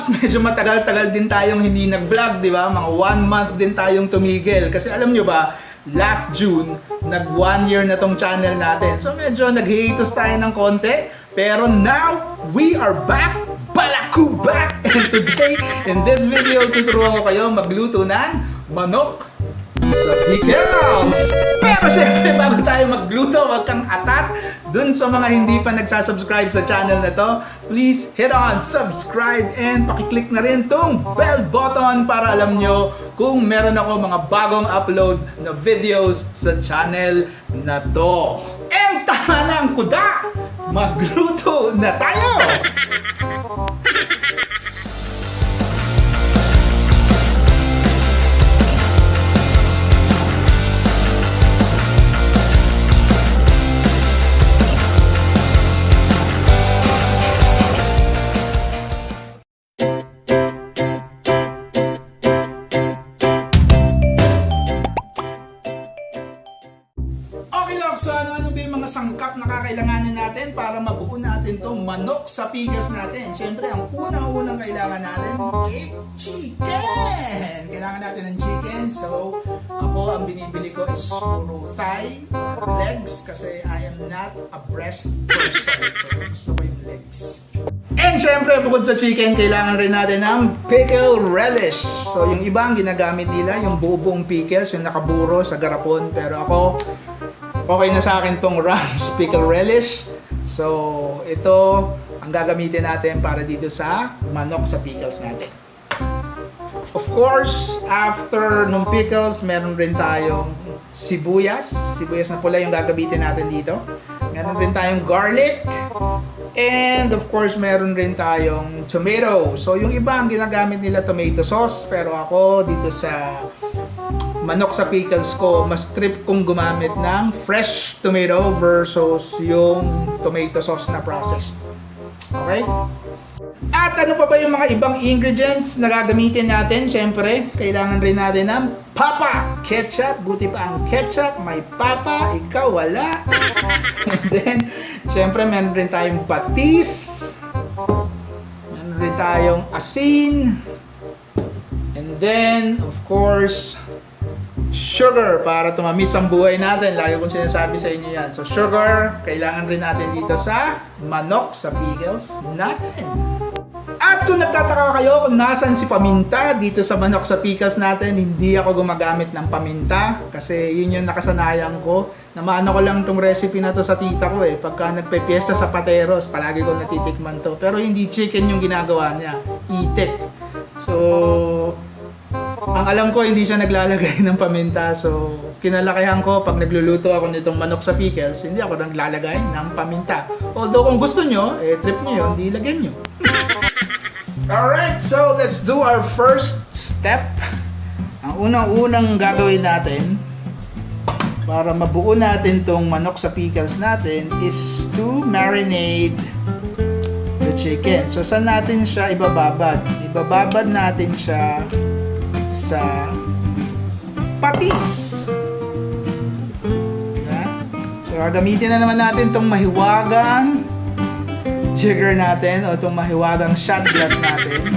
Paps, medyo matagal-tagal din tayong hindi nag-vlog, di ba? Mga 1 month din tayong tumigil. Kasi alam nyo ba, last June, nag 1 year na tong channel natin. So medyo nag-hiatus tayo ng konti. Pero now, we are back! Balakubak! And today, in this video, tuturuan ko kayo magluto ng manok sa pickles! Pero syempre, bago tayo magluto, huwag kang atat. Dun sa mga hindi pa nagsasubscribe sa channel na to, please hit on subscribe and pakiclick na rin tong bell button para alam nyo kung meron ako mga bagong upload na videos sa channel na to. And tama na ang kuda! Magluto na tayo! So ano ba yung mga sangkap na kakailanganin natin para mabuo natin itong manok sa pigas natin? Siyempre, ang unang-unang kailangan natin is chicken! Kailangan natin ng chicken. So, ako ang binibili ko is puro thigh legs kasi I am not a breast person. So, gusto ko yung legs. And syempre, bukod sa chicken, kailangan rin natin ng pickle relish. So, yung ibang ginagamit nila, yung bubong pickles, yung nakaburo sa garapon. Pero ako, okay na sa akin tong Rams Pickle Relish. So, ito ang gagamitin natin para dito sa manok sa pickles natin. Of course, after nung pickles, meron rin tayong sibuyas. Sibuyas na pula yung gagamitin natin dito. Meron rin tayong garlic. And of course, meron rin tayong tomato. So, yung iba ang ginagamit nila tomato sauce. Pero ako dito sa manok sa pickles ko, mas trip kong gumamit ng fresh tomato versus yung tomato sauce na processed. Okay? At ano pa ba yung mga ibang ingredients na gagamitin natin? Siyempre, kailangan rin natin ng papa ketchup. Buti pa ang ketchup, may papa, ikaw wala. And then, siyempre, meron rin tayong patis. Meron rin tayong asin. And then, of course, sugar para tumamis ang buhay natin. Lagi kong sinasabi sa inyo yan. So sugar, kailangan rin natin dito sa manok, sa pickles natin. At kung nagtataka kayo kung nasan si paminta dito sa manok sa pickles natin, hindi ako gumagamit ng paminta kasi yun yung nakasanayan ko. Namano ko lang tong recipe na to sa tita ko eh. Pagka nagpe-fiesta sa Pateros, palagi ko natitikman to. Pero hindi chicken yung ginagawa niya, itik. So ang alam ko, hindi siya naglalagay ng paminta. So, kinalakihan ko, pag nagluluto ako nitong manok sa pickles, hindi ako naglalagay ng paminta. Although, kung gusto nyo, trip nyo yun, di lagyan nyo. Alright, so let's do our first step. Ang unang-unang gagawin natin, para mabuo natin tong manok sa pickles natin, is to marinate the chicken. So, saan natin siya ibababad? Ibababad natin siya sa patis. So, gagamitin na naman natin itong mahiwagang jigger natin o itong mahiwagang shot glass natin.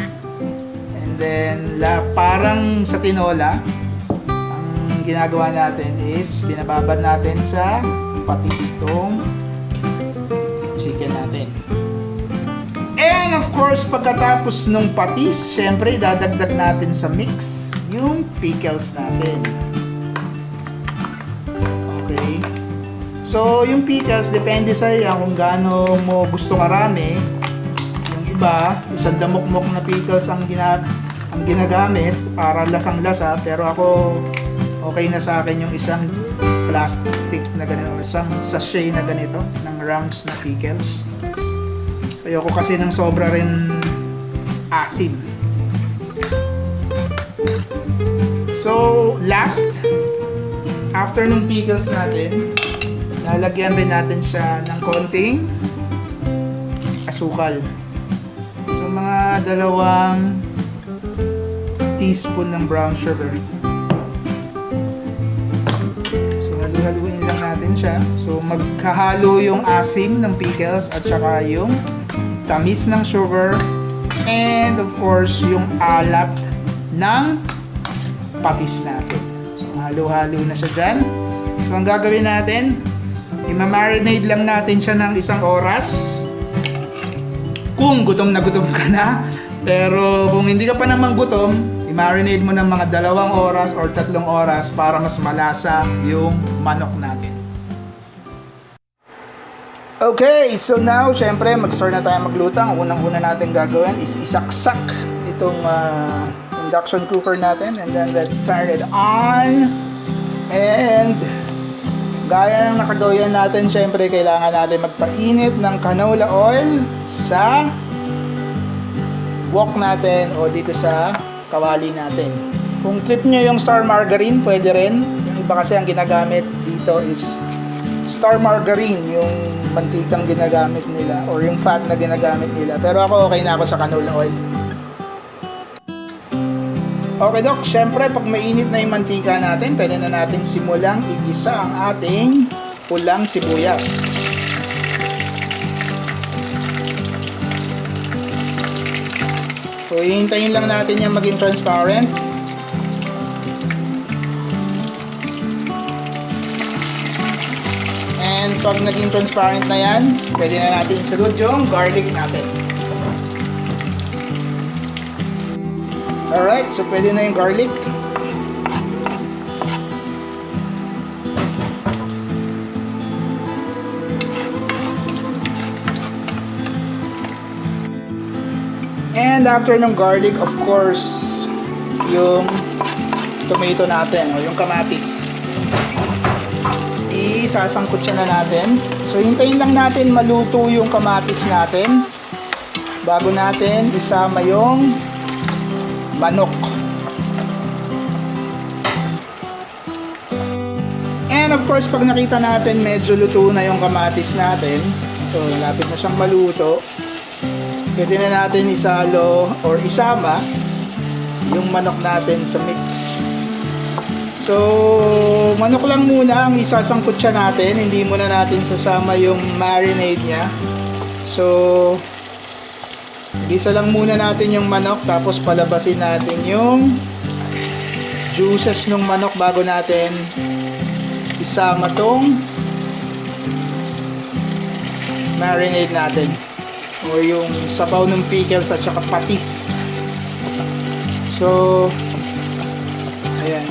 And then, parang sa tinola, ang ginagawa natin is binababad natin sa patis itong chicken natin. And of course, pagkatapos ng patis, syempre, dadagdag natin sa mix yung pickles natin. Okay. So, yung pickles, depende sa iyo kung gaano mo gusto marami. Yung iba, isang damok-mok na pickles ang ginagamit para lasang-lasa. Pero ako, okay na sa akin yung isang plastic na ganito, isang sachet na ganito, ng Rams na pickles. Ayoko kasi ng sobra rin asin. So, last, after nung pickles natin, lalagyan rin natin siya ng konting asukal. So, mga 2 teaspoon ng brown sugar. So, halu-haluin lang natin siya. So, maghahalo yung asim ng pickles at saka yung tamis ng sugar And of course, yung alat ng patis natin. So, halo-halo na siya dyan. So, ang gagawin natin, i-marinate lang natin siya ng 1 oras. Kung gutom na gutom ka na. Pero kung hindi ka pa naman gutom, i-marinate mo ng mga 2 oras or 3 oras para mas malasa yung manok natin. Okay, so now, syempre, mag-start na tayo magluto. Ang unang-una natin gagawin is isaksak itong induction cooker natin. And then, let's turn it on. And gaya ng nakagawin natin, syempre, kailangan natin magpainit ng canola oil sa wok natin o dito sa kawali natin. Kung trip nyo yung star margarine, pwede rin. Yung iba kasi ang ginagamit dito is star margarine, yung mantikang ginagamit nila or yung fat na ginagamit nila. Pero ako, okay na ako sa canola oil. Okay, Dok, syempre pag mainit na yung mantika natin, pwede na natin simulang igisa ang ating pulang sibuyas. So, hihintayin lang natin yung maging transparent. And pag naging transparent na yan, pwede na natin isunod yung garlic natin. Alright, so pwede na yung garlic. And after ng garlic, of course, yung tomato natin o yung kamatis. Isasangkot siya na natin. So, hintayin lang natin maluto yung kamatis natin bago natin isama yung manok. And of course, pag nakita natin medyo luto na yung kamatis natin, so lapit na siyang maluto, pwede na natin isalo or isama yung manok natin sa mix. So, manok lang muna ang isasangkot siya natin, hindi muna natin sasama yung marinade niya. So, gisa lang muna natin yung manok, tapos palabasin natin yung juices ng manok bago natin isama tong marinade natin o yung sabaw ng pickles at saka patis. So, ayan.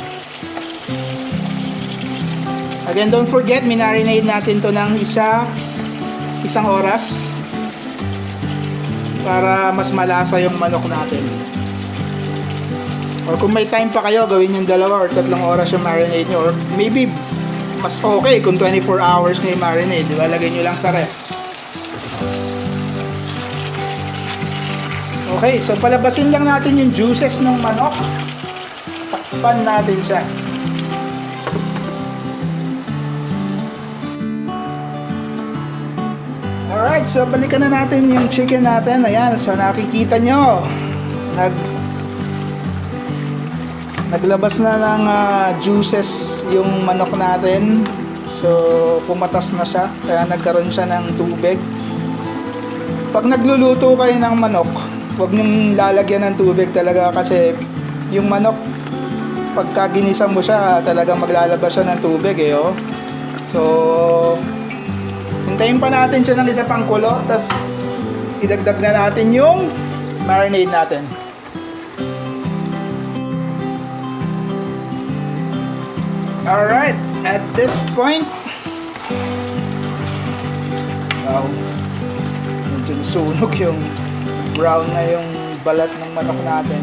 Again, don't forget, minarinade natin to ng isang oras para mas malasa yung manok natin. Or kung may time pa kayo, gawin yung 2 or 3 oras yung marinade nyo. Or maybe, mas okay kung 24 hours na yung marinade. Diba? Lagay nyo lang sa ref. Okay, so palabasin lang natin yung juices ng manok. Takpan natin siya. Alright, so balikan na natin yung chicken natin. Ayan, so nakikita nyo, naglabas na ng juices yung manok natin. So, pumatas na siya, kaya nagkaroon siya ng tubig. Pag nagluluto kayo ng manok, huwag nyong lalagyan ng tubig talaga kasi yung manok, pagka ginisa mo siya, talagang maglalabas siya ng tubig eh, oh. So, hintayin pa natin siya ng isa pang kulo, tas idagdag na natin yung marinade natin. Alright, at this point, wow, medyo nasunog yung brown na yung balat ng manok natin.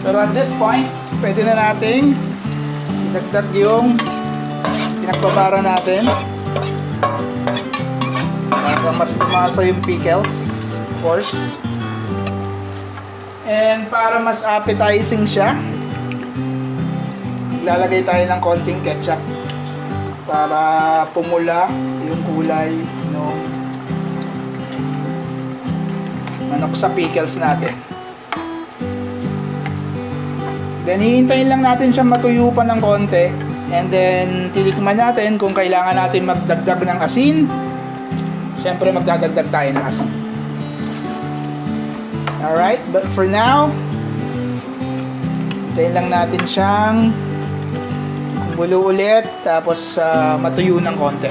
Pero at this point, pwede na nating idagdag yung pinagbabara natin para mas lumasa yung pickles, of course. And para mas appetizing siya, lalagay tayo ng konting ketchup para pumula yung kulay ng manok sa pickles natin. Then hihintayin lang natin siya matuyo pa ng konti, and then titikman natin kung kailangan natin magdagdag ng asin. Siyempre magdadagdag tayo ng asin. Alright, but for now, tayo lang natin siyang kumulo ulit, tapos matuyo ng konti.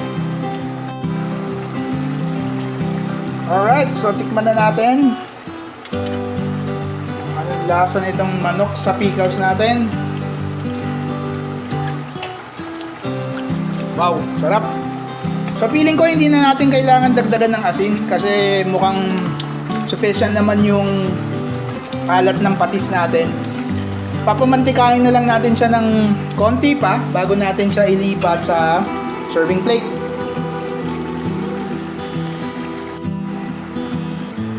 Alright, so tikman na natin. Anong lasa nitong manok sa pickles natin? Wow, sarap! So feeling ko hindi na natin kailangan dagdagan ng asin kasi mukhang sufficient naman yung alat ng patis natin. Papamantikain na lang natin siya ng konti pa bago natin siya ilipat sa serving plate.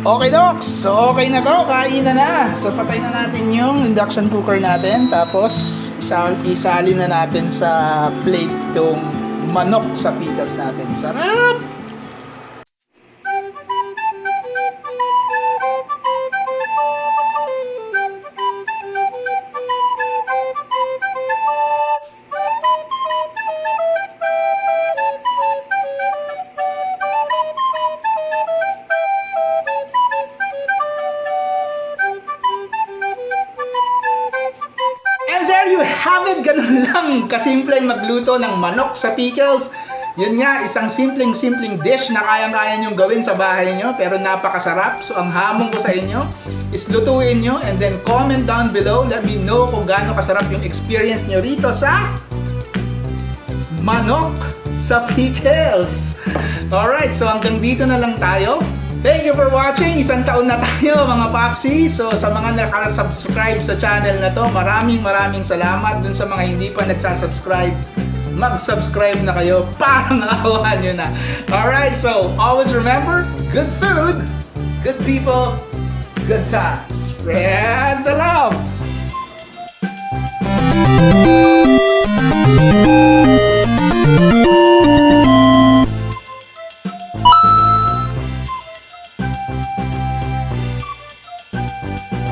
Okay doks, so okay na to, kain na. So patay na natin yung induction cooker natin, tapos isali na natin sa plate yung manok sa pickles natin. Sarap! You have it, ganun lang kasimpleng magluto ng manok sa pickles. Yun nga, isang simpleng dish na kayang-kaya nyong gawin sa bahay nyo, pero napakasarap. So ang hamon ko sa inyo is lutuin nyo and then comment down below. Let me know kung gaano kasarap yung experience nyo rito sa manok sa pickles. Alright, so hanggang dito na lang tayo. Thank you for watching. Isang taon na tayo mga Popsi. So sa mga nakasubscribe sa channel na to, maraming salamat. Dun sa mga hindi pa nagsasubscribe, mag-subscribe na kayo para makakuha nyo na. Alright, so always remember, good food, good people, good times. Spread the love!